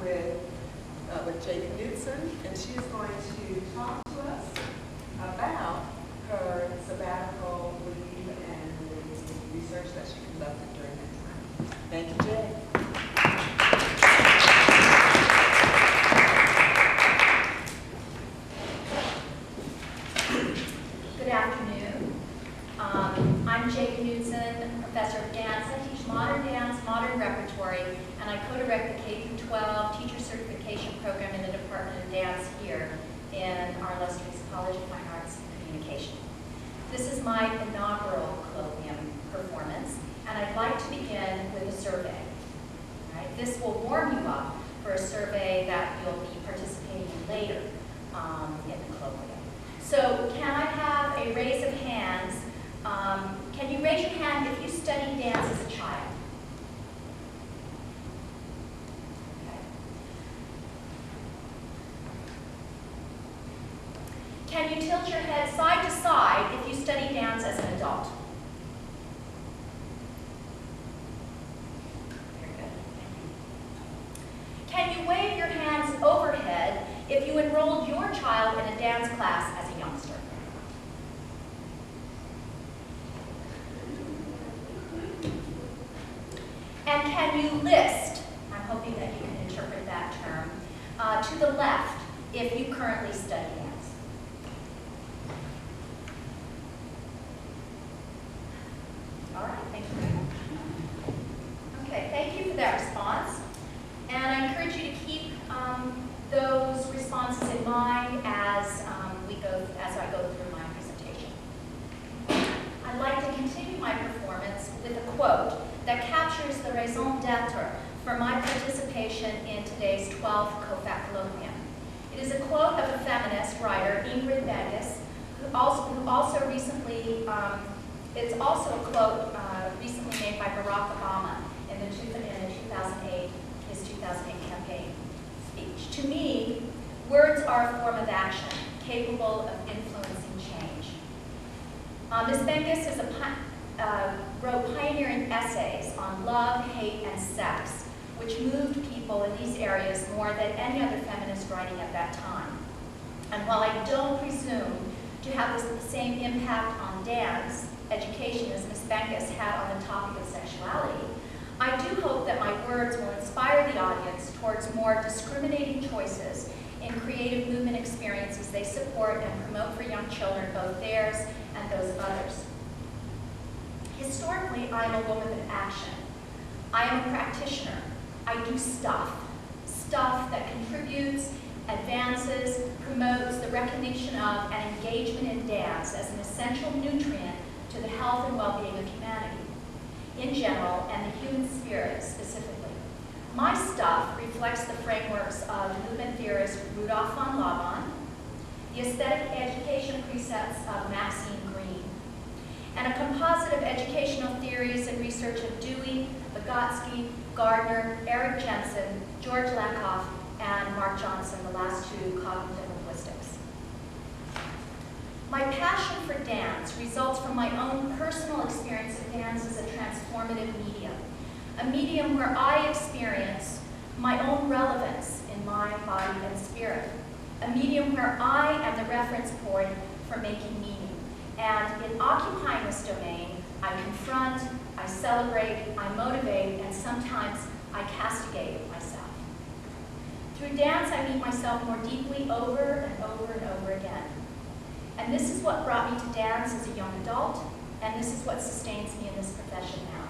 with Jake Knudsen, and she is going to talk to us about her sabbatical leave and the research that she conducted during that time. Thank you, Jake. Good afternoon. I'm Jake Knudsen, professor of dance. I teach modern dance, modern repertory, and I co-direct the K-12 teacher certification program in the Department of Dance here in our illustrious College of Fine Arts and Communication. This is my inaugural colloquium performance, and I'd like to begin with a survey. Right? This will warm you up for a survey that you'll be participating in later in the colloquium. So can I have a raise of hands? Can you raise your hand if you studied dance as a child? Okay. Can you tilt your head side to side if you studied dance as an adult? Very good. Can you wave your hands overhead if you enrolled your child in a dance class as a youngster? And can you list, I'm hoping that you can interpret that term, to the left if you currently study dance? All right, thank you very much. Okay, thank you for that response. And I encourage you to keep those responses in mind as I go through my presentation. I'd like to continue my performance with a quote that captures the raison d'etre for my participation in today's 12th COFAC colloquium. It is a quote of a feminist writer, Ingrid Vegas, who also recently, it's also a quote recently made by Barack Obama in the 2008 campaign speech. To me, words are a form of action, capable of influencing change. Ms. Vegas wrote pioneering essays on love, hate, and sex, which moved people in these areas more than any other feminist writing at that time. And while I don't presume to have the same impact on dance education as Ms. Vegas had on the topic of sexuality, I do hope that my words will inspire the audience towards more discriminating choices in creative movement experiences they support and promote for young children, both theirs and those of others. Historically, I am a woman of action. I am a practitioner. I do stuff that contributes, advances, promotes the recognition of and engagement in dance as an essential nutrient to the health and well-being of humanity in general and the human spirit specifically. My stuff reflects the frameworks of movement theorist Rudolf von Laban, the aesthetic education precepts of Maxine Greene, and a composite of educational theories and research of Dewey, Vygotsky, Gardner, Eric Jensen, George Lakoff, and Mark Johnson, the last two cognitive linguistics. My passion for dance results from my own personal experience of dance as a transformative medium, a medium where I experience my own relevance in mind, body, and spirit, a medium where I am the reference point for making meaning. And in occupying this domain, I confront, I celebrate, I motivate, and sometimes I castigate myself. Through dance, I meet myself more deeply over and over and over again. And this is what brought me to dance as a young adult, and this is what sustains me in this profession now.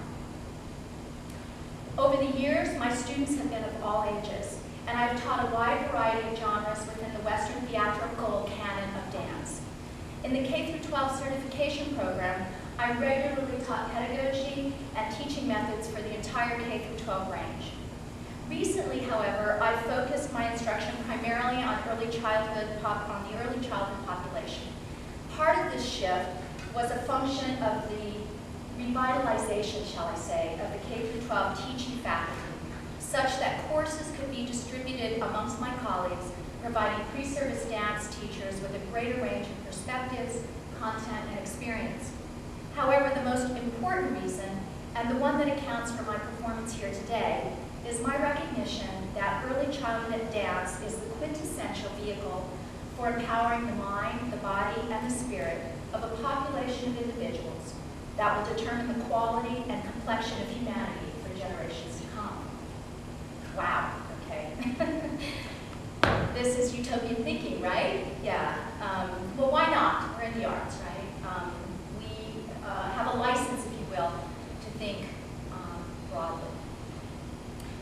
Over the years, my students have been of all ages, and I've taught a wide variety of genres within the Western theatrical canon of dance. In the K-12 certification program, I regularly taught pedagogy and teaching methods for the entire K-12 range. Recently, however, I've focused my instruction primarily on the early childhood population. Part of this shift was a function of the revitalization, shall I say, of the K-12 teaching faculty, such that courses could be distributed amongst my colleagues, providing pre-service dance teachers with a greater range of perspectives, content, and experience. However, the most important reason, and the one that accounts for my performance here today, is my recognition that early childhood dance is the quintessential vehicle for empowering the mind, the body, and the spirit of a population of individuals that will determine the quality and complexion of humanity for generations to come. Wow, okay. This is utopian thinking, right? Yeah. Well, why not? We're in the arts, right? We have a license, if you will, to think broadly.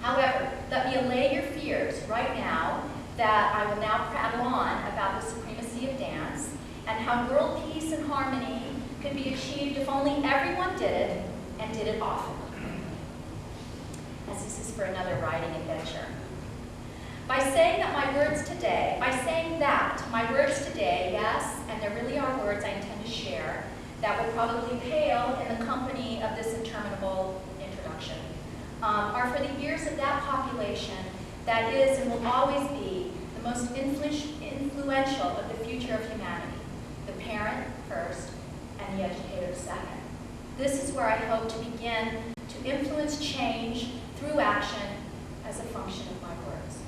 However, let me allay your fears right now that I will now prattle on about the supremacy of dance and how world peace and harmony could be achieved if only everyone did it and did it often. As this is for another writing adventure. By saying that my words today, yes, and there really are words I intend to share, that would probably pale in the company of this interminable introduction, are for the ears of that population that is and will always be the most influential of the future of humanity, the parent first and the educator second. This is where I hope to begin to influence change through action as a function of my words.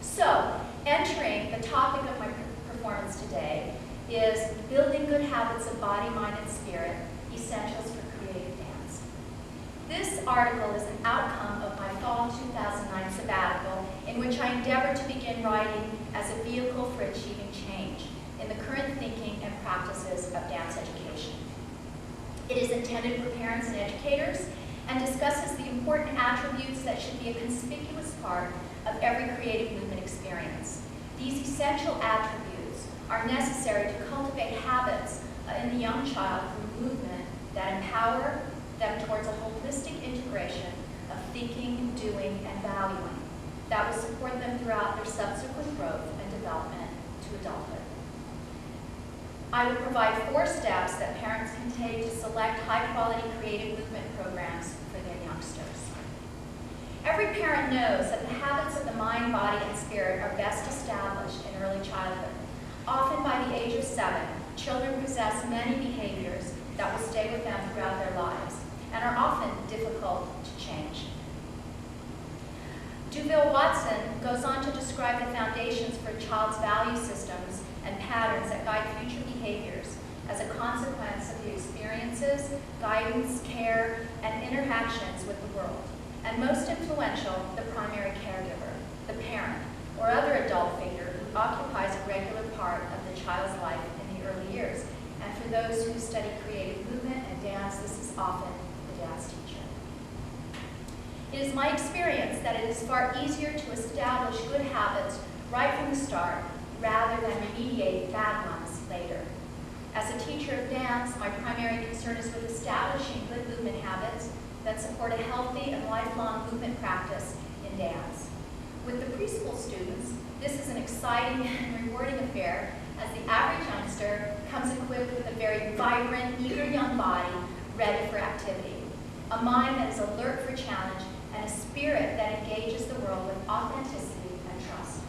So, entering the topic of my performance today is building good habits of body, mind, and spirit, essentials for creative dance. This article is an outcome of my fall 2009 sabbatical in which I endeavored to begin writing as a vehicle for achieving change in the current thinking and practices of dance education. It is intended for parents and educators and discusses the important attributes that should be a conspicuous part of every creative movement experience. These essential attributes are necessary to cultivate habits in the young child through movement that empower them towards a holistic integration of thinking, doing, and valuing that will support them throughout their subsequent growth and development to adulthood. I will provide 4 steps that parents can take to select high-quality creative movement programs for their youngsters. Every parent knows that the habits of the mind, body, and spirit are best established in early childhood. Often by the age of 7, children possess many behaviors that will stay with them throughout their lives and are often difficult to change. Duville-Watson goes on to describe the foundations for a child's value systems and patterns that guide future behaviors as a consequence of the experiences, guidance, care, and interactions with the world. And most influential, the primary caregiver, the parent, or other adult figure who occupies a regular part of the child's life in the early years. And for those who study creative movement and dance, this is often the dance teacher. It is my experience that it is far easier to establish good habits right from the start rather than remediate bad ones later. As a teacher of dance, my primary concern is with establishing good movement habits that support a healthy and lifelong movement practice in dance. With the preschool students, this is an exciting and rewarding affair as the average youngster comes equipped with a very vibrant, eager young body ready for activity, a mind that is alert for challenge, and a spirit that engages the world with authenticity and trust.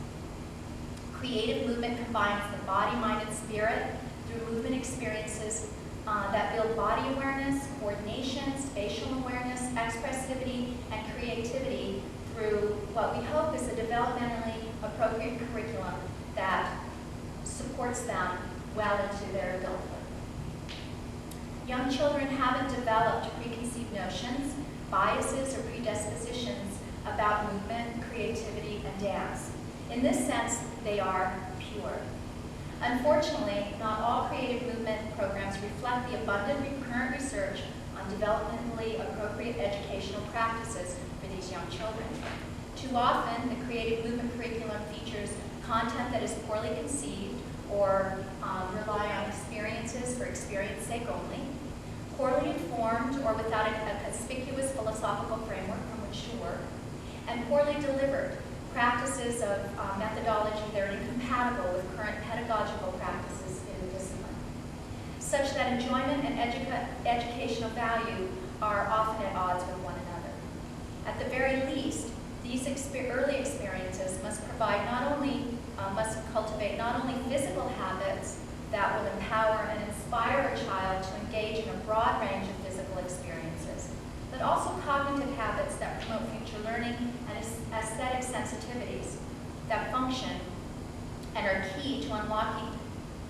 Creative movement combines the body, mind, and spirit through movement experiences that build body awareness, coordination, spatial awareness, expressivity, and creativity through what we hope is a developmentally appropriate curriculum that supports them well into their adulthood. Young children haven't developed preconceived notions, biases, or predispositions about movement, creativity, and dance. In this sense, they are pure. Unfortunately, not all creative movement programs reflect the abundant current research on developmentally appropriate educational practices for these young children. Too often, the creative movement curriculum features content that is poorly conceived or rely on experiences for experience sake only, poorly informed or without a conspicuous philosophical framework from which to work, and poorly delivered practices of methodology that are incompatible with current pedagogical practices in the discipline, such that enjoyment and educational value are often at odds with one another. At the very least, these early experiences must cultivate not only physical habits that will empower and inspire a child to engage in a broad range of physical experiences, but also cognitive habits that promote future teacher learning and aesthetic sensitivities that function and are key to unlocking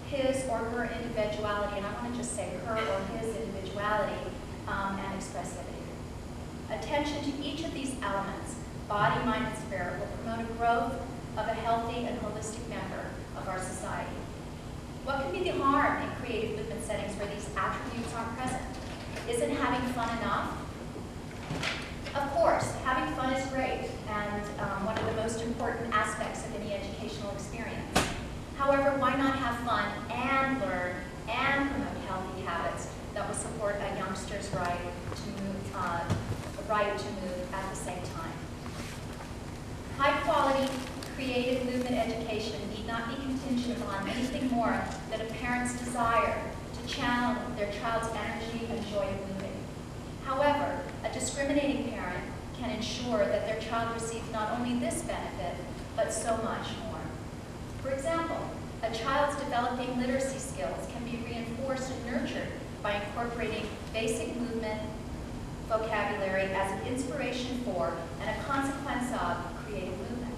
his or her individuality, and I want to just say her or his individuality and expressivity. Attention to each of these elements, body, mind, and spirit, will promote a growth of a healthy and holistic member of our society. What can be the harm in creative movement settings where these attributes aren't present? Isn't having fun enough? Of course, having fun is great and one of the most important aspects of any educational experience. However, why not have fun and learn and promote healthy habits that will support a youngster's right to move at the same time? High-quality, creative movement education need not be contingent upon anything more than a parent's desire to channel their child's energy and joy of moving. However, a discriminating parent can ensure that their child receives not only this benefit, but so much more. For example, a child's developing literacy skills can be reinforced and nurtured by incorporating basic movement vocabulary as an inspiration for and a consequence of creative movement.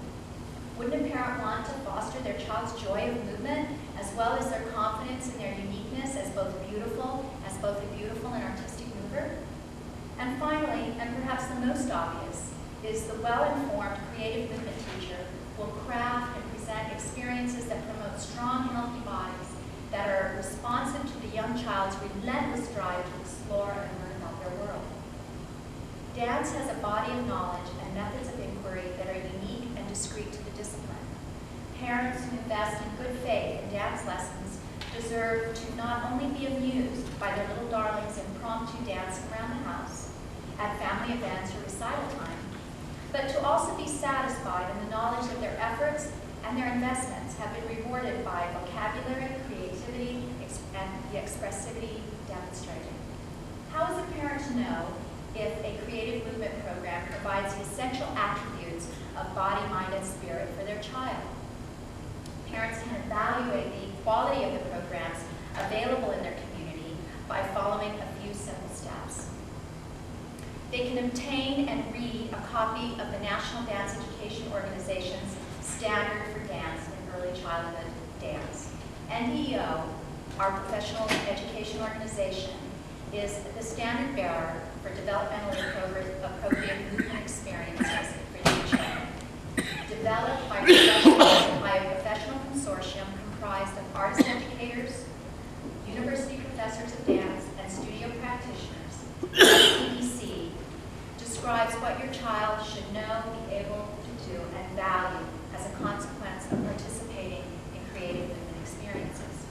Wouldn't a parent want to foster their child's joy of movement as well as their confidence in their uniqueness as both a beautiful and artistic mover? And finally, and perhaps the most obvious, is the well-informed creative movement teacher will craft and present experiences that promote strong, healthy bodies that are responsive to the young child's relentless drive to explore and learn about their world. Dance has a body of knowledge and methods of inquiry that are unique and discrete to the discipline. Parents who invest in good faith in dance lessons deserve to not only be amused by their little darlings' impromptu dancing around the house, at family events or recital time, but to also be satisfied in the knowledge that their efforts and their investments have been rewarded by vocabulary, creativity, and the expressivity demonstrated. How is a parent to know if a creative movement program provides the essential attributes of body, mind, and spirit for their child? Parents can evaluate the quality of the programs available in their community by following a few simple steps. They can obtain and read a copy of the National Dance Education Organization's Standard for Dance in Early Childhood Dance. NDEO, our professional education organization, is the standard bearer for developmentally appropriate movement experiences for young children. Developed by a professional consortium comprised of artist educators, university professors of dance, and studio practitioners, CDC describes what your child should know, be able to do, and value as a consequence of participating in creative movement experiences.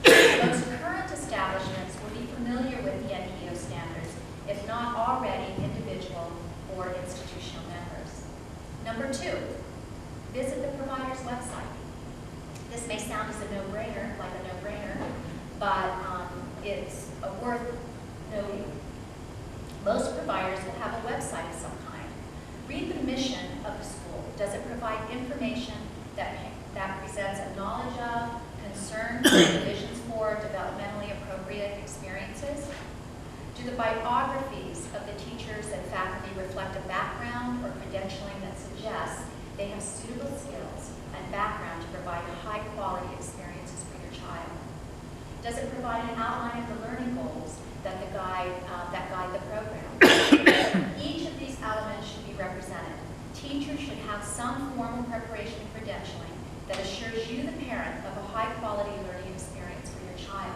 Most current establishments will be familiar with the NDEO standards, if not already individual or institutional members. Number 2, visit the provider's website. This may sound as a no-brainer, but it's worth noting. Most providers will have a website of some kind. Read the mission of the school. Does it provide information that presents a knowledge of, concern, and visions for developmentally appropriate experiences? Do the biographies of the teachers and faculty reflect a background or credentialing that suggests they have suitable skills and background to provide high-quality experiences for your child? Does it provide an outline of the learning goals that guide the program? Each of these elements should be represented. Teachers should have some formal preparation and credentialing that assures you, the parent, of a high-quality learning experience for your child.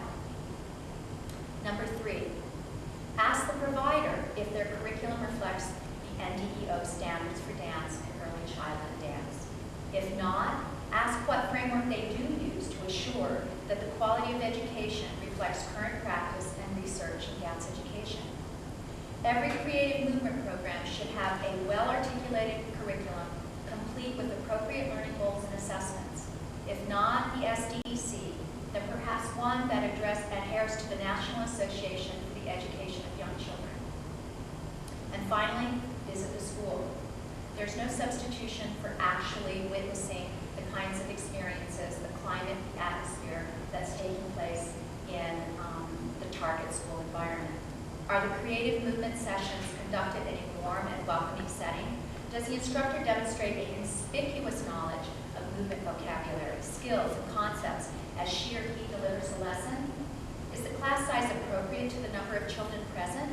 Number 3, ask the provider if their curriculum reflects the NDEO standards for dance and early childhood dance. If not, ask what framework they do use to assure that the quality of education reflects current practice and research in dance education. Every creative movement program should have a well-articulated curriculum complete with appropriate learning goals and assessments. If not the SDEC, then perhaps one that adheres to the National Association for the Education of Young Children. And finally, visit the school. There's no substitution for actually witnessing the kinds of experiences, the climate, the atmosphere that's taking place in the target school environment. Are the creative movement sessions conducted in a warm and welcoming setting? Does the instructor demonstrate a conspicuous knowledge of movement vocabulary, skills, and concepts as she or he delivers a lesson? Is the class size appropriate to the number of children present?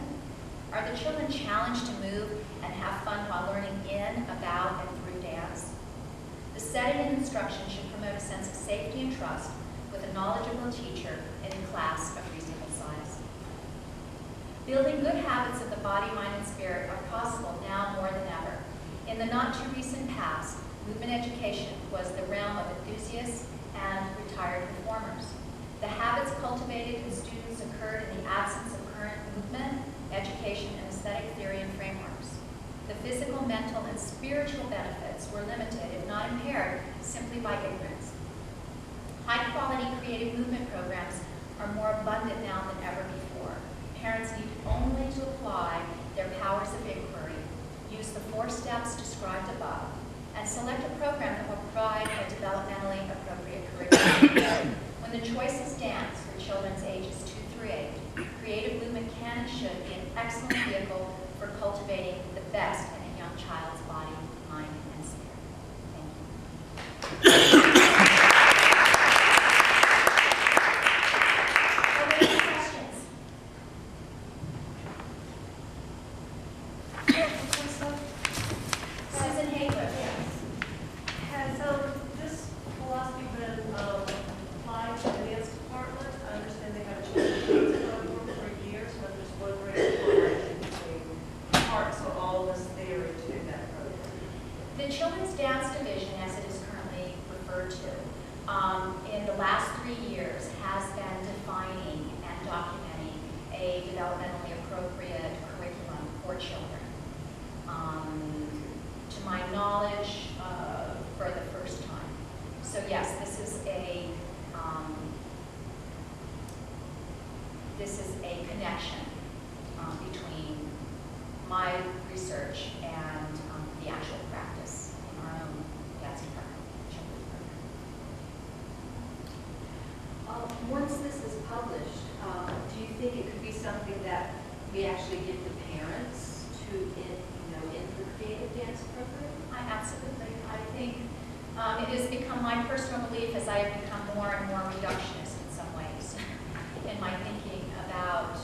Are the children challenged to move and have fun while learning in, about, and through dance? The setting and instruction should promote a sense of safety and trust with a knowledgeable teacher in a class of reasonable size. Building good habits of the body, mind, and spirit are possible now more than ever. In the not-too-recent past, movement education was the realm of enthusiasts and retired performers. The habits cultivated in students occurred in the absence of current movement, education, and aesthetic theory and frameworks. The physical, mental, and spiritual benefits were limited, if not impaired, simply by ignorance. High-quality creative movement programs are more abundant now than ever before. Parents need only to apply their powers of inquiry, use the 4 steps described above, and select a program that will provide a developmentally appropriate curriculum. When the choice is dance for children's ages 2 through 8, creative movement can and should be an excellent vehicle for cultivating the best in a young child's body, mind, and spirit. Thank you. Are there any questions? Susan Hager, yes. Has this philosophy been applied to the dance department? I understand they have a children's dance program for years, and I'm just wondering if between parts of all this theory to that program. The Children's Dance Division, as it is currently referred to, in the last 3 years has been defining and documenting a developmentally appropriate curriculum for children. To my knowledge, for the first time. So yes, this is a connection between my research and the actual practice in our own dance department, children's program. Once this is published, do you think it could be something that we actually give the parents to in the creative dance program? Absolutely. I think it has become my personal belief as I have become more and more reductionist in some ways in my thinking about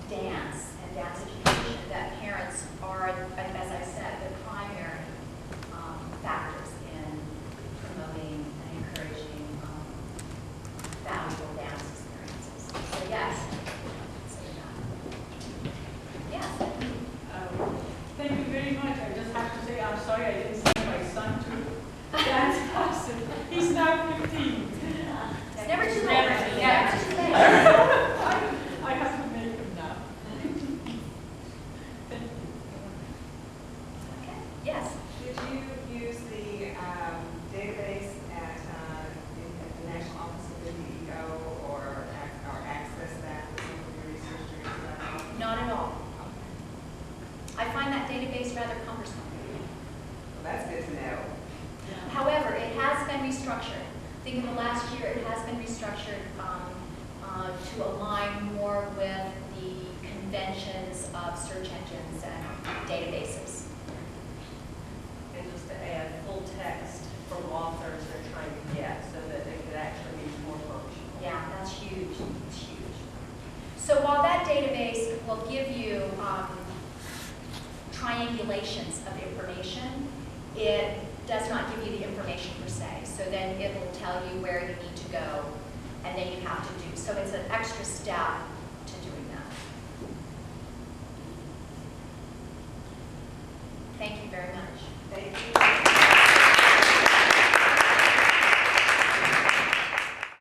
dance and dance education, that parents are, as I said, the primary factors in promoting and encouraging valuable dance experiences. So yes, I'd say that. Yes. Thank you very much. I just have to say, I'm sorry I didn't send my son to dance classes. He's now 15. It's never too late. Yeah. Never too late. I have to make him now. Okay. Yes. Did you use the database at the National Office of the DEO or access that for some of your research during that? Not at all. I find that database rather cumbersome. Well, that's good to know. However, it has been restructured. I think in the last year it has been restructured to align more with the conventions of search engines and databases. And just to add full text from authors they're trying to get so that they could actually be more functional. Yeah, that's huge. It's huge. So while that database will give you triangulations of information, it does not give you the information per se. So then it will tell you where you need to go, and then you have to do. So it's an extra step